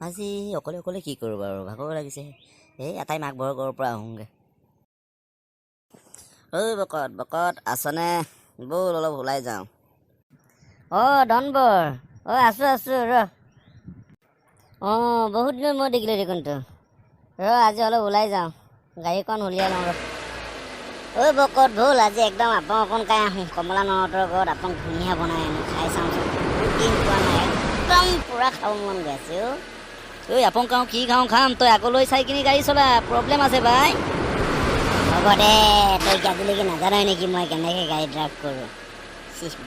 আজি অকলে অকলে কি কৰোঁ বাৰু, ভাগৰ লাগিছে। এই এটাই মাকবৰ ঘৰৰ পৰা আহোঁগৈ। ঐ বকত বকত আছনে? ব'ল অলপ ওলাই যাওঁ। ধনবৰ আছোঁ ৰ। বহুত দিন মই দেখিলোঁ দেখোনতো। আজি অলপ ওলাই যাওঁ, গাড়ীখন উলিয়াই লওঁ ৰ। বকত ব'ল আজি একদম আপং অকণ খাই আহোঁ। কমলা নহঁতৰ ঘৰত আপং ধুনীয়া বনাই আনো, খাই চাওঁচোন। বহুত দিন খোৱা নাই, একদম পূৰা খাব মন গৈ আছে ঐ আপং খাওঁ কি খাওঁ খাম, তই আগলৈ চাই কিনি গাড়ী চলা, প্ৰব্লেম আছে ভাই। হ'ব দে, তই কি আজিলৈকে নাজানই নেকি মই কেনেকৈ গাড়ী ড্ৰাইভ কৰোঁ?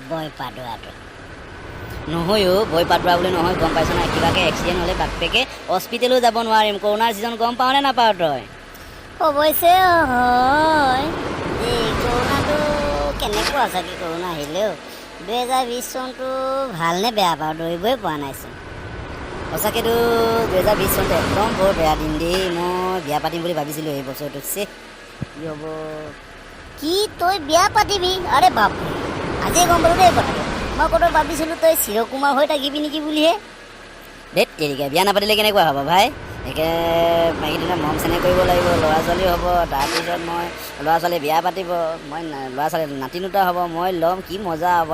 বয় পাদোৱাটো নহয় ভয় পাতোৱা বুলি নহয়, গম পাইছ নাই? কিবাকৈ এক্সিডেণ্ট হ'লে বাপেকে হস্পিটেলো যাব নোৱাৰিম। কৰোণাৰ ছিজন গম পাৱ নে নাপাৱ তই? অৱশ্যে হয় এই কৰোণাটো কেনেকুৱা চাগে? কৰোণা আহিলেও 2020 চনটো ভালনে বেয়া বাৰু? ধৰিবই পৰা নাইচোন। সঁচাকেতো 2020 চনটো একদম বৰ বেয়া দিন দেই। মই বিয়া পাতিম বুলি ভাবিছিলোঁ এই বছৰটোত। কি হ'ব? কি তই বিয়া পাতিবি? আৰে বাপৰে, আজিয়ে গম পালোঁ দেই কথাটো। মই ক'তো ভাবিছিলোঁ তই চিৰকুমাৰ হৈ থাকিবি নেকি বুলিহে। ধেত তেৰিকা, বিয়া নাপাতিলে কেনেকুৱা হ'ব ভাই? একে মাইকীজনীয়ে মৰম চেনেহ কৰিব লাগিব, ল'ৰা ছোৱালী হ'ব। তাৰপিছত মই ল'ৰা ছোৱালী বিয়া পাতিব, মই ল'ৰা ছোৱালী নাতি নোতা হ'ব, মই ল'ম, কি মজা হ'ব।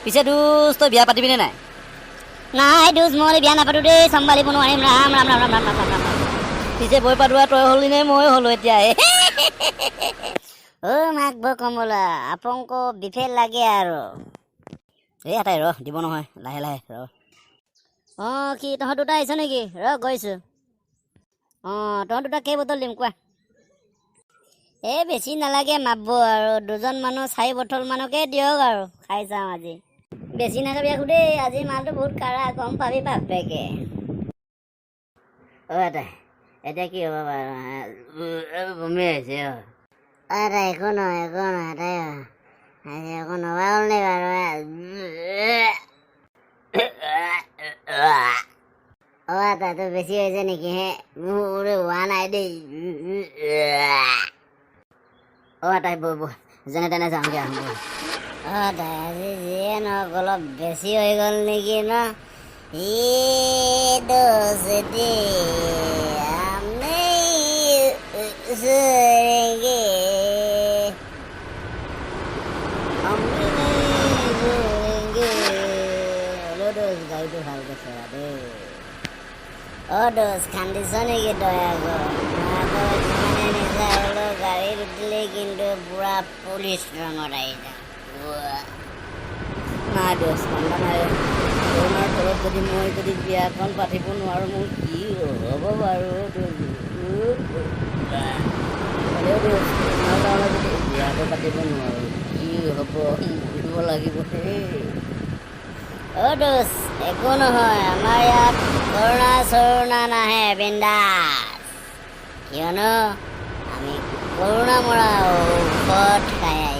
পিছে দোস্ত তই বিয়া পাতিবিনে নাই? নাই দোষ, মই বিয়া নাপাতো দেই, চম্ভালিব নোৱাৰিম। ৰাম ৰাম ৰাম ৰাম ৰাম ৰাম ৰাম। পিছে বৈ পাতোৱা তই হ'লি নে মই হ'লো এতিয়া? মাক কমলা আপংক বিফে লাগে আৰু। এই এটাই দিব নহয়, লাহে লাহে কি তহঁত দুটা আহিছ নেকি? গৈছোঁ। তহঁত দুটা কেই বটল দিম কোৱা? বেছি নালাগে মাৰিব আৰু, 2জন মানুহ 4 বটল মানকে দিয়ক আৰু, খাই চাওঁ আজি। বেছি নাখাবি আকৌ দেই, আজি মালটো বহুত কাঢ়া, গম পাবি বাপেকে। এটাই এতিয়া কি হ'ব বাৰু? বমি আহিছে একো নহয় তাই একো নবা হ'ল নি বাৰু? তাতো বেছি হৈছে নেকি? মোৰ হোৱা নাই দেই। তাই বৈ যেনে তেনে যাওঁগৈ আহোঁ। তাই আজি যিয়ে নহওক অলপ বেছি হৈ গ'ল নেকি ন? গাড়ীটো ভালকৈ চলা দেই। দোষ খান্দিছ নেকি তই আকৌ? যিমানে নিচা হ'লেও গাড়ীত উঠিলেই কিন্তু পুৰা পুলিচ ৰঙত আহি যাওঁ। নাই দোষ কান্দা নাই। কৰোণাৰ ফলত যদি মই বিয়াখন পাতিব নোৱাৰোঁ, মোৰ কি হ'ব বাৰু? বিয়াটো পাতিব নোৱাৰোঁ, কি হ'ব? মৰিব লাগিব দেই। দোষ একো নহয়, আমাৰ ইয়াত কৰোণা চৰোণা নাহে, বিন্দাছ। কিয়নো আমি কৰোণা মৰা ঔষধ খাই